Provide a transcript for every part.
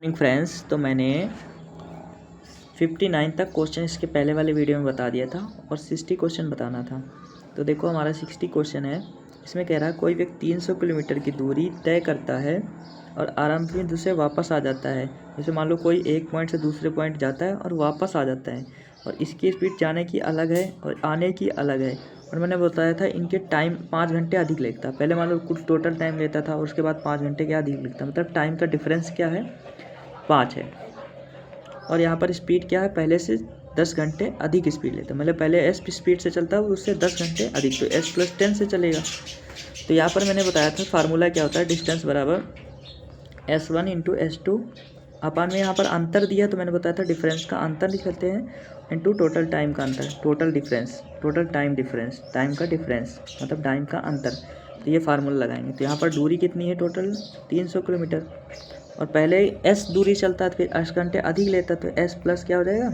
Morning friends, तो मैंने 59 तक क्वेश्चन इसके पहले वाले वीडियो में बता दिया था और 60 क्वेश्चन बताना था। तो देखो हमारा 60 क्वेश्चन है। इसमें कह रहा है कोई व्यक्ति 300 किलोमीटर की दूरी तय करता है और आराम से वापस आ जाता है। जैसे मान लो कोई एक पॉइंट से दूसरे पॉइंट जाता है और वापस आ जाता है और इसकी स्पीड जाने की अलग है और आने की अलग है। और मैंने बताया था इनके टाइम 5 घंटे अधिक लगता। पहले मान लो कुछ टोटल टाइम लेता था और उसके बाद 5 घंटे के अधिक लगता। मतलब टाइम का डिफरेंस क्या है, 5 है। और यहाँ पर स्पीड क्या है, पहले से 10 घंटे अधिक स्पीड लेता है। मतलब पहले एस स्पीड से चलता है उससे 10 घंटे अधिक, तो एस प्लस 10 से चलेगा। तो यहाँ पर मैंने बताया था फार्मूला क्या होता है, डिस्टेंस बराबर S1 इंटू S2 अपान में यहाँ पर अंतर दिया तो मैंने बताया था डिफरेंस का अंतर निकलते हैं इंटू टोटल टाइम का अंतर, total difference, total time difference, time का डिफरेंस मतलब टाइम का अंतर। तो ये फार्मूला लगाएंगे। तो यहाँ पर दूरी कितनी है, टोटल 300 किलोमीटर और पहले एस दूरी चलता था फिर 8 घंटे अधिक लेता, तो एस प्लस क्या हो जाएगा,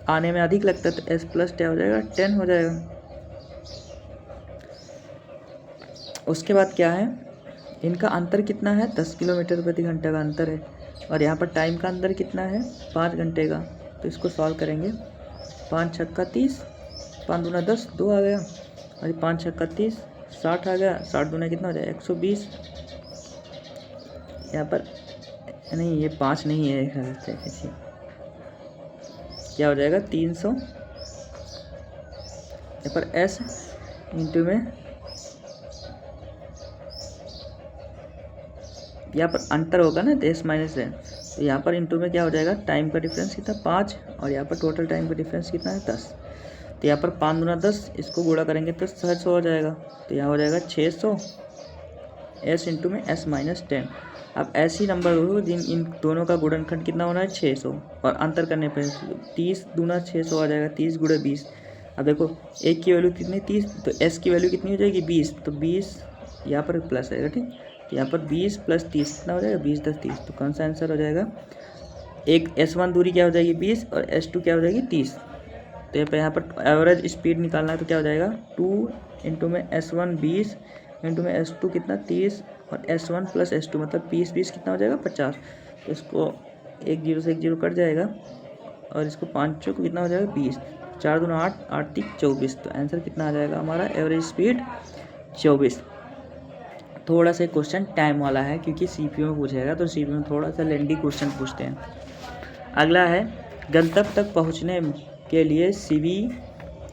आने में अधिक लगता है तो एस प्लस क्या हो जाएगा, 10 हो जाएगा। उसके बाद क्या है, इनका अंतर कितना है, 10 किलोमीटर प्रति घंटे का अंतर है और यहाँ पर टाइम का अंतर कितना है, 5 घंटे का। तो इसको सॉल्व करेंगे, 5 छक्का 30, 5 दूना 10, 2 आ गया और 5 छक्का 30, 60 आ गया, 60 दूना कितना हो जाएगा 120। यहाँ पर नहीं, ये 5 नहीं है, ऐसे क्या हो जाएगा 300। यहाँ पर एस इंटू में यहाँ पर अंतर होगा ना, तो एस माइनस है, तो यहाँ पर इंटू में क्या हो जाएगा, टाइम का डिफरेंस कितना 5 और यहाँ पर टोटल टाइम का डिफरेंस कितना है 10। तो यहाँ पर 5 दूना 10, इसको गुणा करेंगे तो 600 हो जाएगा। तो यहाँ हो जाएगा 600 एस इंटू में एस माइनस 10। अब ऐसी नंबर हो जिन इन दोनों का गुणनखंड कितना होना है 600 और अंतर करने पर 30 दूना 600 आ जाएगा, 30 गुणा 20। अब देखो एक की वैल्यू कितनी 30, तो एस की वैल्यू कितनी हो जाएगी 20, तो 20 यहाँ पर प्लस आएगा, ठीक। तो यहाँ पर 20 प्लस 30 कितना हो जाएगा, 20 10 30। तो कौन सा आंसर हो जाएगा, एक S1 दूरी क्या हो जाएगी 20 और S2 क्या हो जाएगी 30। तो यहाँ पर एवरेज स्पीड निकालना है तो क्या हो जाएगा 2 इंटू में S1 20 इंटू में S2 कितना 30 और S1 प्लस S2 मतलब 20 कितना हो जाएगा 50। तो इसको एक जीरो से एक जीरो कट जाएगा और इसको 5 चौक कितना हो जाएगा 20, 4 दूना 8, 8 3 24। तो आंसर कितना आ जाएगा हमारा, एवरेज स्पीड 24। थोड़ा सा क्वेश्चन टाइम वाला है क्योंकि सीपीयू में पूछेगा, तो सीपीयू में थोड़ा सा लेंदी क्वेश्चन पूछते हैं। अगला है, गंतव्य तक पहुंचने के लिए सीवी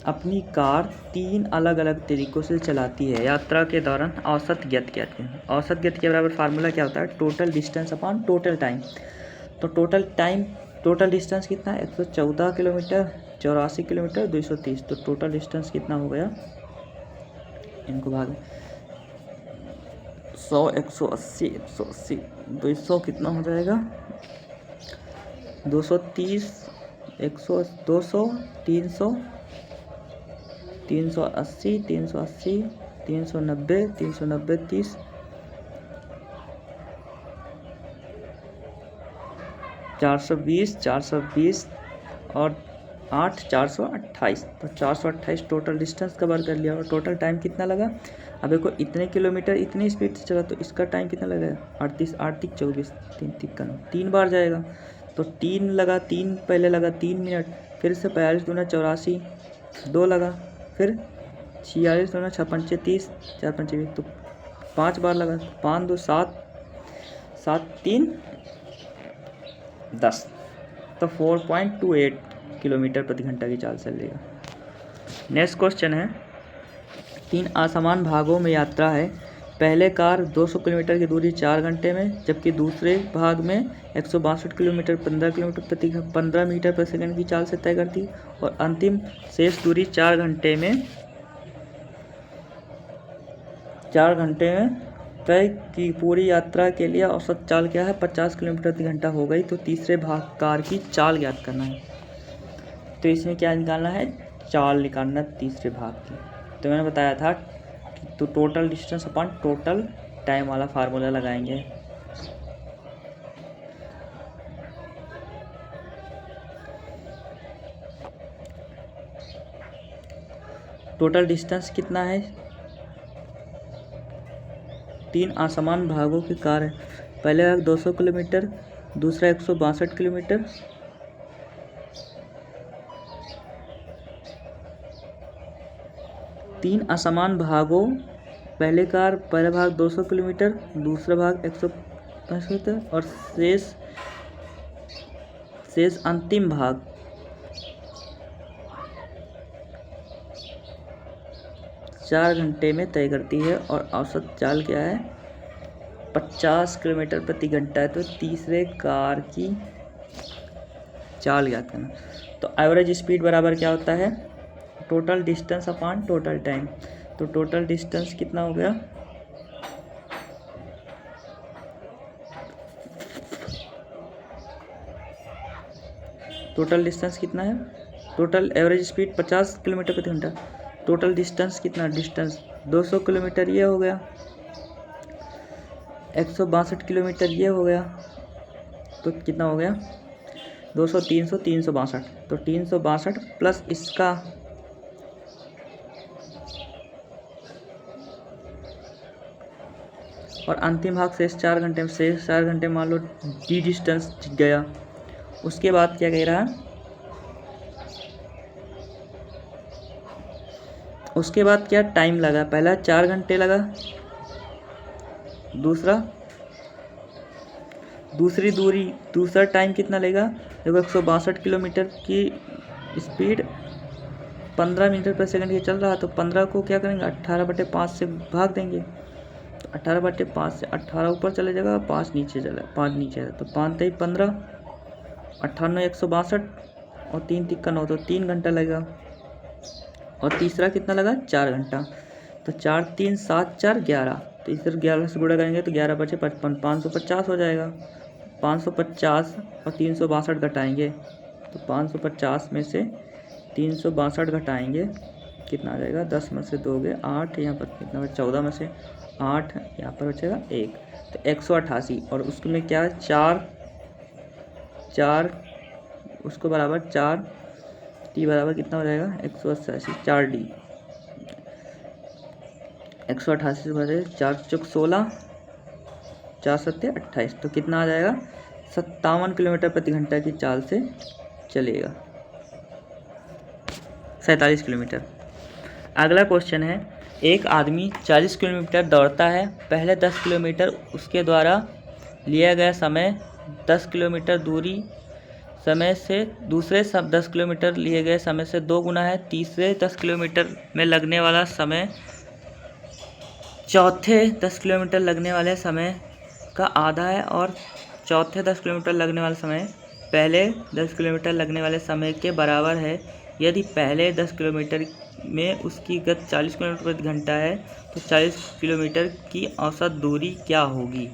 अपनी कार 3 अलग अलग तरीक़ों से चलाती है। यात्रा के दौरान औसत गति कहते हैं। औसत गति के बराबर फार्मूला क्या होता है, total distance upon total time. तो टोटल डिस्टेंस कितना है 114 किलोमीटर, 84 किलोमीटर, 230। तो टोटल डिस्टेंस कितना हो गया, इनको भाग 100, 180, 180, 200 कितना हो जाएगा 230, 100, 200, 300, 380, 380, 390, 390, 30, 420, 420 और 8, 428। तो 428 टोटल डिस्टेंस कवर कर लिया और टोटल टाइम कितना लगा। अब देखो इतने किलोमीटर इतनी स्पीड से चला तो इसका टाइम कितना लगेगा 38, 8 3 24, 3 3 3 बार जाएगा। तो 3 लगा, 3 पहले लगा 3 मिनट, फिर से 45 दूना 84, 2 लगा, फिर 46 दूना 6 पंचे 30, 4 पंचे 20, तो 5 बार लगा, 5 2 7, 7 3 10। तो 4.28 किलोमीटर प्रति घंटा की चाल चलेगा। नेक्स्ट क्वेश्चन है, 3 असमान भागों में यात्रा है। पहले कार 200 किलोमीटर की दूरी 4 घंटे में, जबकि दूसरे भाग में 162 किलोमीटर 15 मीटर प्रति सेकंड की चाल से तय करती और अंतिम शेष दूरी 4 घंटे में तय की। पूरी यात्रा के लिए औसत चाल क्या है, 50 किलोमीटर प्रति घंटा हो गई। तो तीसरे भाग कार की चाल ज्ञात करना है। तो इसमें क्या निकालना है, चाल निकालना तीसरे भाग की। तो मैंने बताया था तो total distance upon total time वाला फार्मूला लगाएंगे। टोटल डिस्टेंस कितना है तीन असमान भागों की कार है। पहले भाग 200 किलोमीटर, दूसरा 162 किलोमीटर, तीन असमान भागों, पहला भाग 200 किलोमीटर, दूसरा भाग 165 और शेष अंतिम भाग 4 घंटे में तय करती है। और औसत चाल क्या है? 50 किलोमीटर प्रति घंटा है। तो तीसरे कार की चाल ज्ञात करना। तो एवरेज स्पीड बराबर क्या होता है? Total distance upon total time. तो टोटल डिस्टेंस कितना हो गया? टोटल डिस्टेंस कितना है? टोटल एवरेज स्पीड 50 किलोमीटर प्रति घंटा। टोटल डिस्टेंस कितना? डिस्टेंस 200 किलोमीटर ये हो गया, 162 किलोमीटर ये हो गया। तो कितना हो गया? 200, 300, 362। तो 362 प्लस इसका और अंतिम भाग शेष 4 घंटे में। शेष 4 घंटे मान लो डी डिस्टेंस गया। उसके बाद क्या कह रहा है? उसके बाद क्या टाइम लगा? पहला 4 घंटे लगा, दूसरा टाइम कितना लेगा? देखो 162 किलोमीटर की स्पीड 15 मीटर पर सेकंड ये चल रहा है। तो 15 को क्या करेंगे? 18/5 से भाग देंगे। तो 18/5 से 18 ऊपर चले जाएगा, 5 नीचे है। तो 5 3 15, 98 162 और 3 तिक्का 9, तो 3 घंटा लगेगा। और तीसरा कितना लगा? 4 घंटा। तो 4 3 7 4 11। तो इधर 11 से गुणा करेंगे तो 11 बचे 55, 550 हो जाएगा। 550 और 362 घटाएंगे तो 550 में से 362 घटाएंगे, कितना आ जाएगा? 10 में से 2 गए 8, यहाँ पर कितना बचा? 14 में से 8, यहाँ पर बचेगा 1। तो 188 और उसमें क्या है? 4 उसको बराबर 4 टी बराबर कितना हो जाएगा? 188, 4D 188 से बचे 4 चौक 16, 4 सत्ते 28। तो कितना आ जाएगा? 57 किलोमीटर प्रति घंटा की चाल से चलेगा। 47 किलोमीटर। अगला क्वेश्चन है, एक आदमी 40 किलोमीटर दौड़ता है। पहले 10 किलोमीटर उसके द्वारा लिया गया समय 10 किलोमीटर दूरी समय से दूसरे 10 किलोमीटर लिए गए समय से 2 गुना है। तीसरे 10 किलोमीटर में लगने वाला समय चौथे 10 किलोमीटर लगने वाले समय का आधा है और चौथे 10 किलोमीटर लगने वाला समय पहले 10 किलोमीटर लगने वाले समय के बराबर है। यदि पहले 10 किलोमीटर में उसकी गति 40 किलोमीटर प्रति घंटा है तो 40 किलोमीटर की औसत दूरी क्या होगी?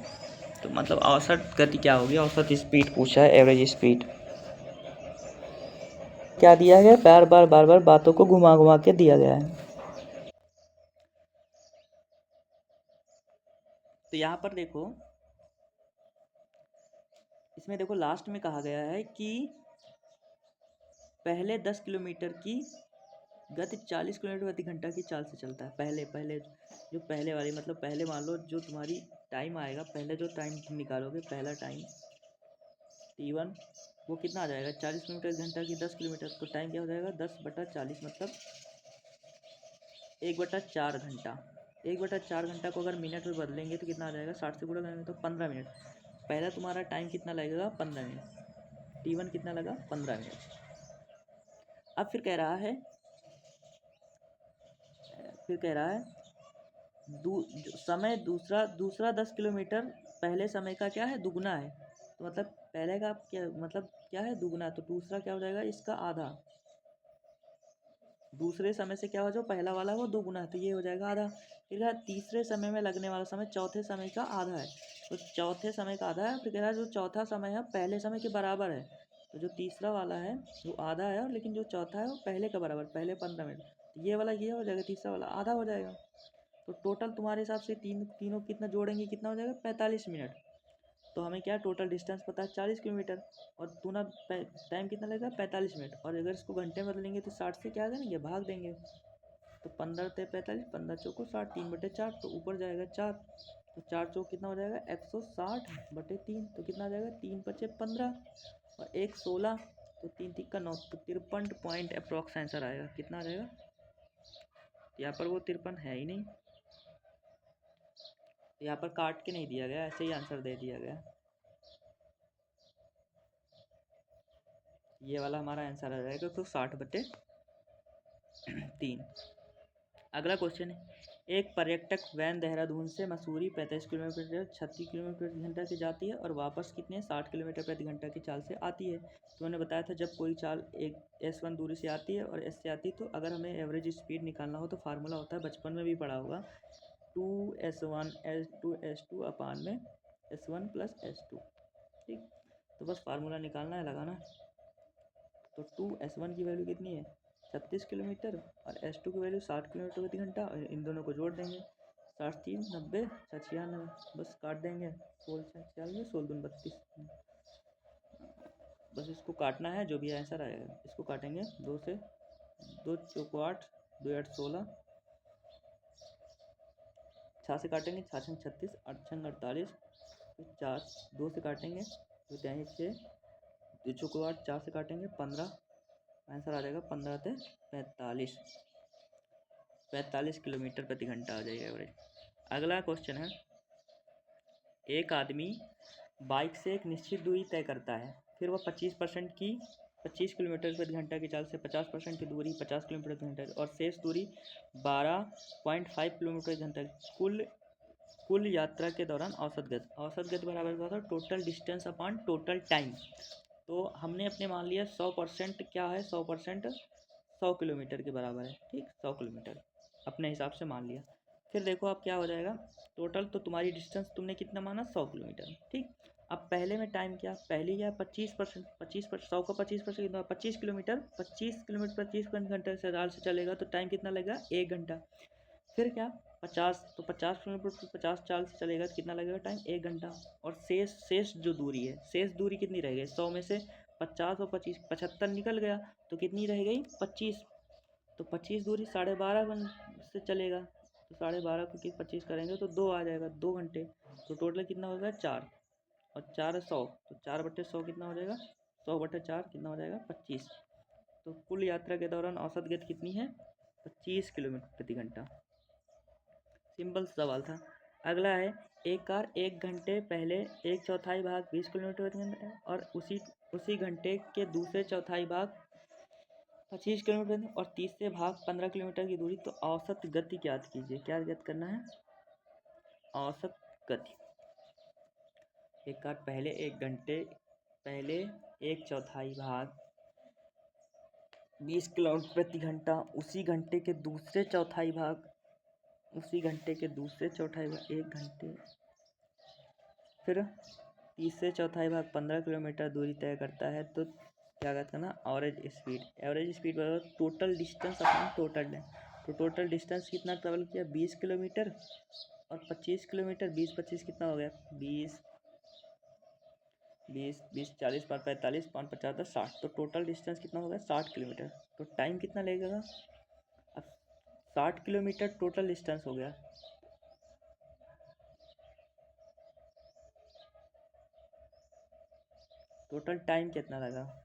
तो मतलब औसत गति क्या होगी? औसत स्पीड पूछा है, एवरेज स्पीड। क्या दिया गया? बार बार बातों को घुमा घुमा के दिया गया है। तो यहाँ पर देखो, इसमें देखो लास्ट में कहा गया है कि पहले 10 किलोमीटर की गति 40 किलोमीटर प्रति घंटा की चाल से चलता है। पहले जो पहले वाली, मतलब पहले मान लो जो तुम्हारी टाइम आएगा, पहले जो टाइम तुम निकालोगे, पहला टाइम T1 वो कितना आ जाएगा? 40 किलोमीटर घंटा की 10 किलोमीटर। तो टाइम क्या हो जाएगा? 10/40 मतलब 1/4 घंटा। 1/4 घंटा को अगर मिनट में बदलेंगे तो कितना आ जाएगा? 60 से गुणा करेंगे तो 15 मिनट। पहला तुम्हारा टाइम कितना लगेगा? 15 मिनट। T1 कितना लगा? 15 मिनट। अब फिर कह रहा है समय दूसरा 10 किलोमीटर पहले समय का क्या है? दुगना है। तो मतलब पहले का क्या मतलब क्या है? दुगना। तो दूसरा क्या हो जाएगा? इसका आधा। दूसरे समय से क्या हो, जो पहला वाला वो दुगुना है तो ये हो जाएगा आधा। फिर कहा तीसरे समय में लगने वाला समय चौथे समय का आधा है। तो चौथे समय का आधा है। फिर कह रहा है जो चौथा समय है पहले समय के बराबर है। तो जो तीसरा वाला है वो आधा है, लेकिन जो चौथा है वो पहले का बराबर, पहले 15 मिनट। तो ये वाला ये हो जाएगा, तीसरा वाला आधा हो जाएगा। तो टोटल तुम्हारे हिसाब से तीनों कितना जोड़ेंगे, कितना हो जाएगा? 45 मिनट। तो हमें क्या टोटल डिस्टेंस पता है? 40 किलोमीटर और दूना टाइम कितना लगेगा? 45 मिनट। और अगर इसको घंटे में बदलेंगे तो 60 से क्या करेंगे? भाग देंगे। तो 15 ते 45, 15 चौको 60, 3/4। तो ऊपर जाएगा 4। तो 4 चौक कितना हो जाएगा 160/3, तो कितना आ जाएगा 3 पचे 15 और 1 16, तो 3 3 का 9, तो 53 पॉइंट अप्रॉक्स आंसर आएगा। कितना आ जाएगा? यहाँ पर वो 53 है ही नहीं, यहाँ पर काट के नहीं दिया गया, ऐसे ही आंसर दे दिया गया। ये वाला हमारा आंसर आ जाएगा तो 60/3। अगला क्वेश्चन है, एक पर्यटक वैन देहरादून से मसूरी 35 किलोमीटर 36 किलोमीटर प्रति घंटा से जाती है और वापस कितने 60 किलोमीटर प्रति घंटा की चाल से आती है। तो मैंने बताया था जब कोई चाल एक S1 दूरी से आती है और S से आती है, तो अगर हमें एवरेज स्पीड निकालना हो तो फार्मूला होता है, बचपन में भी पढ़ा होगा, 2S1 2S2 अपान में S1 + S2। ठीक, तो बस फार्मूला निकालना है, लगाना। तो 2S1 की वैल्यू कितनी है 36 किलोमीटर और S2 की वैल्यू 60 किलोमीटर प्रति घंटा, और इन दोनों को जोड़ देंगे, 60 3 90 96, बस काट देंगे, 16 46 16 दून 32, बस इसको काटना है, जो भी आंसर आएगा इसको काटेंगे, 2 से 2 चौको 8 2 8 16, 6 से काटेंगे 6 छंग 36 8 छंग 48, 4 2 से काटेंगे तो 6 2 चौको 8 4 से काटेंगे 15, आंसर आ जाएगा 15 से 45 किलोमीटर प्रति घंटा आ जाएगा एवरेज। अगला क्वेश्चन है, एक आदमी बाइक से एक निश्चित दूरी तय करता है, फिर वह 25 किलोमीटर प्रति घंटा की चाल से 50% की दूरी 50 किलोमीटर प्रति घंटा और शेष दूरी 12.5 किलोमीटर प्रति घंटा कुल यात्रा के दौरान औसत गति बराबर हुआ था total distance upon total time. तो हमने अपने मान लिया 100% क्या है, 100% 100 किलोमीटर के बराबर है। ठीक, 100 किलोमीटर अपने हिसाब से मान लिया। फिर देखो अब क्या हो जाएगा, टोटल तो तुम्हारी डिस्टेंस तुमने कितना माना 100 किलोमीटर। ठीक, अब पहले में टाइम क्या, पहले क्या 25%, 100 का 25% कितना 25 किलोमीटर 25 घंटे से चाल से चलेगा तो टाइम कितना लगेगा 1 घंटा। फिर क्या 50, तो 50 किलोमीटर 50 चाल से चलेगा तो कितना लगेगा टाइम 1 घंटा। और शेष जो दूरी है, शेष दूरी कितनी रह गई 100 में से 50 और 25 75 निकल गया, तो कितनी रह गई 25। तो 25 दूरी 12.5 से चलेगा, तो 12.5 को 25 करेंगे तो 2 आ जाएगा, 2 घंटे। तो टोटल कितना होगा 4 और 4 100, तो 4/100 कितना हो जाएगा 100/4 कितना हो जाएगा 25। तो कुल यात्रा के दौरान औसत गति कितनी है 25 किलोमीटर प्रति घंटा। सिंपल सवाल था। अगला है, एक कार 1 घंटे पहले 1/4 भाग 20 किलोमीटर प्रति घंटा और उसी घंटे के दूसरे चौथाई भाग 25 किलोमीटर और तीसरे भाग 15 किलोमीटर की दूरी। तो औसत गति ज्ञात कीजिए। क्या ज्ञात करना है, औसत गति। एक कार पहले 1 घंटे पहले 1/4 भाग 20 किलोमीटर प्रति घंटा, उसी घंटे के दूसरे चौथाई भाग 1 घंटे फिर तीसरे चौथाई भाग 15 किलोमीटर दूरी तय करता है। तो क्या कहते हैं ना, एवरेज स्पीड बराबर total distance upon total time. तो टोटल डिस्टेंस कितना ट्रेवल किया 20 किलोमीटर और 25 किलोमीटर, 20 25 कितना हो गया 20 40 5 45 5 50 60, तो टोटल डिस्टेंस कितना हो गया 60 किलोमीटर। तो टाइम कितना लगेगा, अब 60 किलोमीटर टोटल डिस्टेंस हो गया, टोटल टाइम कितना लगा।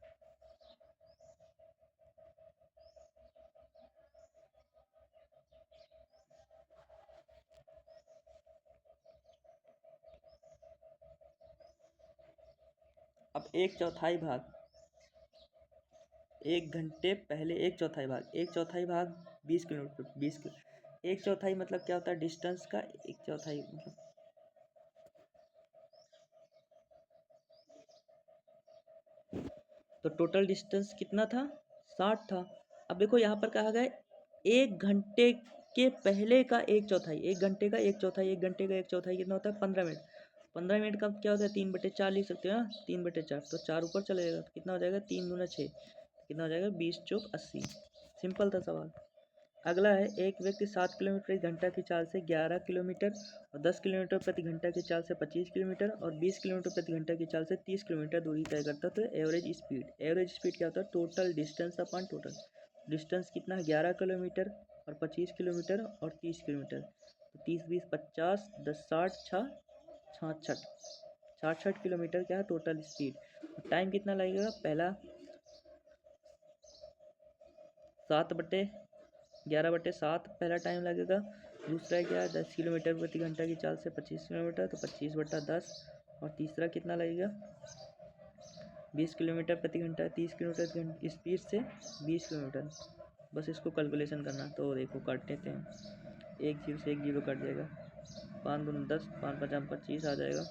अब 1/4 भाग 1 घंटे पहले 1/4 भाग 20 किलोमीटर 1/4 मतलब क्या होता है डिस्टेंस का 1/4 मतलब, तो टोटल डिस्टेंस कितना था 60 था। अब देखो यहाँ पर कहा गया 1 घंटे के पहले का 1/4, 1 घंटे का 1/4, 1 घंटे का 1/4 कितना होता है 15 मिनट। 15 मिनट का क्या होता है 3/4 लिख सकते हो ना, 3/4, तो 4 ऊपर चले जाएगा तो कितना हो जाएगा 3 दूना 6, कितना हो जाएगा 20 चौक 80। सिंपल था सवाल। अगला है, एक व्यक्ति 7 किलोमीटर प्रति घंटा की चाल से 11 किलोमीटर और 10 किलोमीटर प्रति घंटा की चाल से 25 किलोमीटर और 20 किलोमीटर प्रति घंटा की चाल से 30 किलोमीटर दूरी तय करता है। तो एवरेज स्पीड क्या होता है total distance upon total distance कितना है 11 किलोमीटर और 25 किलोमीटर और 30 किलोमीटर। तो 30 20 50 10 60 66 किलोमीटर क्या है टोटल स्पीड। टाइम कितना लगेगा, पहला 7/11/7 पहला टाइम लगेगा। दूसरा क्या है 10 किलोमीटर प्रति घंटा की चाल से 25 किलोमीटर तो 25/10। और तीसरा कितना लगेगा 20 किलोमीटर प्रति घंटा 30 किलोमीटर स्पीड से 20 किलोमीटर। बस इसको कैलकुलेशन करना। तो देखो काट लेते हैं, एक जीरो से एक जीरो कट जाएगा, 5 दूनी 10 5 5 25 आ जाएगा।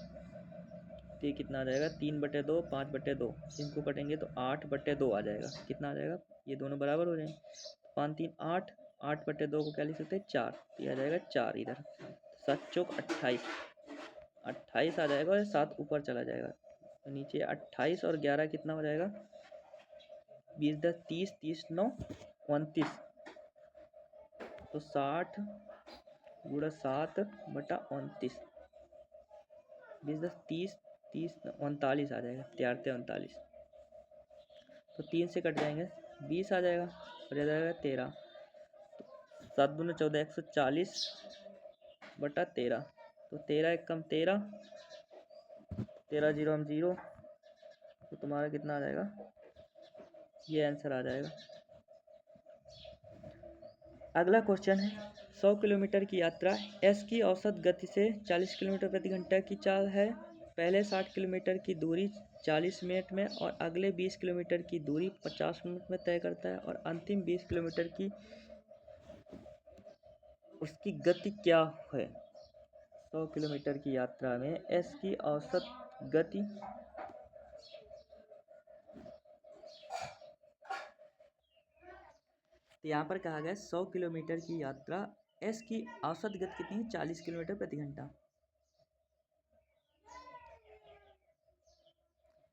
तो ये कितना आ जाएगा 3/2 5/2, इनको कटेंगे तो 8/2 आ जाएगा। कितना आ जाएगा, ये दोनों बराबर हो जाएंगे। 5 3 8, 8/2 को क्या लिख सकते हैं 4, तो ये आ जाएगा 4 इधर। 7 चौक 28, 28 आ जाएगा और 7 ऊपर चला जाएगा तो नीचे 28 और 11 कितना हो जाएगा 20 10 30 30 9 29, तो 60 गुणा 7/29, 20 10 30 30 39 आ जाएगा, 39। तो 3 से कट जाएंगे 20 आ जाएगा और आ जाएगा 13। 7 दूनी 14 140/13, तो 13 एक कम 13, 13 जीरो हम जीरो, तो तुम्हारा कितना आ जाएगा, ये आंसर आ जाएगा। अगला क्वेश्चन है 100 किलोमीटर की यात्रा एस की औसत गति से 40 किलोमीटर प्रति घंटा की चाल है। पहले 60 किलोमीटर की दूरी 40 मिनट में और अगले 20 किलोमीटर की दूरी 50 मिनट में तय करता है और अंतिम 20 किलोमीटर की उसकी गति क्या है। 100 किलोमीटर की यात्रा में एस की औसत गति तो यहाँ पर कहा गया 100 किलोमीटर की यात्रा एस की औसत गति कितनी है 40 किलोमीटर प्रति घंटा।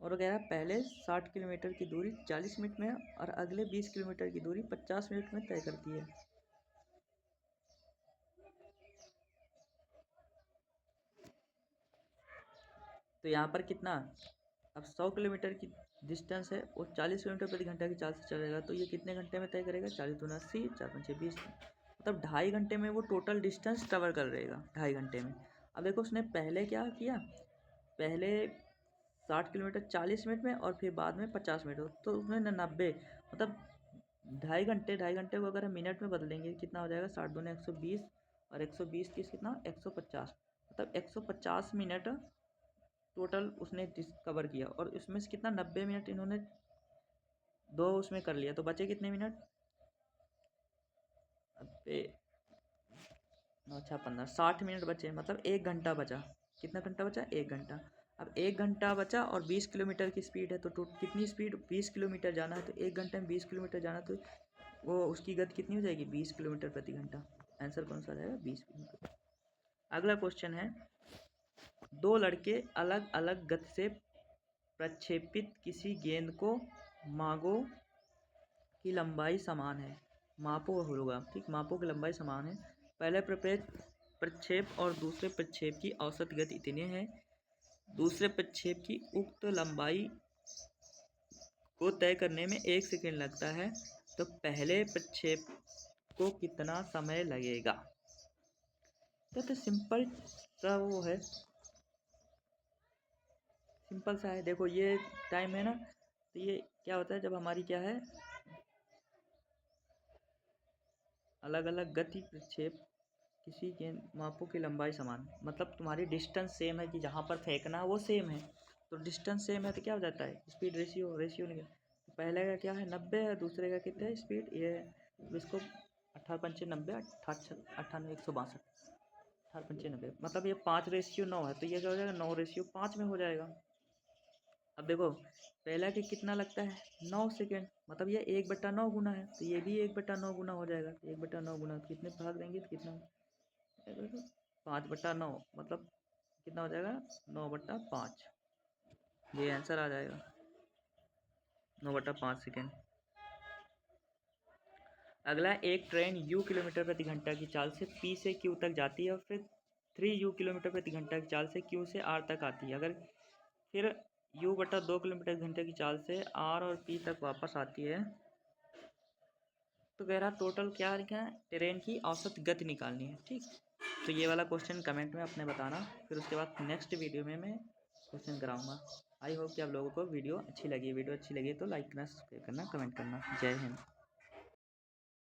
और वगैरह पहले 60 किलोमीटर की दूरी 40 मिनट में और अगले 20 किलोमीटर की दूरी 50 मिनट में तय करती है। तो यहाँ पर कितना, अब 100 किलोमीटर की डिस्टेंस है और 40 किलोमीटर प्रति घंटा की चाल से चलेगा तो ये कितने घंटे में तय करेगा 40 दूना 80 4 5 20, मतलब 2.5 घंटे में वो टोटल डिस्टेंस कवर कर रहेगा 2.5 घंटे में। अब देखो उसने पहले क्या किया, पहले 60 किलोमीटर 40 मिनट में और फिर बाद में 50 मिनट, तो उसने 90, मतलब 2.5 घंटे को अगर हम मिनट में बदलेंगे कितना हो जाएगा 60 दूनी 120 और 120 कितना 150, मतलब 150 मिनट टोटल उसने डिस्कवर किया। और उसमें से कितना 90 मिनट इन्होंने दो उसमें कर लिया तो बचे कितने मिनट, अबे 9 6 15 60 मिनट बचे, मतलब 1 घंटा बचा। कितना घंटा बचा 1 घंटा। अब 1 घंटा बचा और 20 किलोमीटर की स्पीड है तो कितनी स्पीड 20 किलोमीटर जाना है, तो 1 घंटे में 20 किलोमीटर जाना, तो वो उसकी गति कितनी हो जाएगी 20 किलोमीटर प्रति घंटा। आंसर कौन सा आ जाएगा 20 किलोमीटर। अगला क्वेश्चन है दो लड़के अलग अलग गति से प्रक्षेपित किसी गेंद को मागो की लंबाई समान है, मापो होगा ठीक, मापो की लंबाई समान है। पहले प्रक्षेप और दूसरे प्रक्षेप की औसत गति इतनी है, दूसरे प्रक्षेप की उक्त लंबाई को तय करने में 1 सेकंड लगता है, तो पहले प्रक्षेप को कितना समय लगेगा। तो सिंपल सा वो है, सिंपल सा है। देखो ये टाइम है ना, तो ये क्या होता है जब हमारी क्या है अलग अलग गति प्रक्षेप किसी के मापों की लंबाई समान, मतलब तुम्हारी डिस्टेंस सेम है कि जहाँ पर फेंकना है वो सेम है, तो डिस्टेंस सेम है तो क्या हो जाता है स्पीड रेशियो नहीं। तो पहले का क्या है 90 है, दूसरे का कितना है स्पीड ये, इसको 18 पंचे 90 98 162 18 पंचे 90, मतलब ये 5:9 है, तो ये क्या हो जाएगा 9:5 में हो जाएगा। अब देखो पहला के कितना लगता है 9 सेकेंड, मतलब ये 1/9 गुना है, तो ये भी 1/9 गुना हो जाएगा। 1/9 गुना कितने भाग देंगे तो कितना 5/9, मतलब कितना हो जाएगा 9/5, ये आंसर आ जाएगा 9/5 सेकेंड। अगला एक ट्रेन u किलोमीटर प्रति घंटा की चाल से p से q तक जाती है और फिर 3u किलोमीटर प्रति घंटा की चाल से q से r तक आती है। अगर फिर u/2 किलोमीटर घंटे की चाल से r और p तक वापस आती है, तो कह रहा टोटल क्या है ट्रेन की औसत गति निकालनी है ठीक। तो ये वाला क्वेश्चन कमेंट में अपने बताना, फिर उसके बाद नेक्स्ट वीडियो में मैं क्वेश्चन कराऊंगा। आई होप कि आप लोगों को वीडियो अच्छी लगी तो लाइक करना, सब्सक्राइब करना, कमेंट करना। जय हिंद।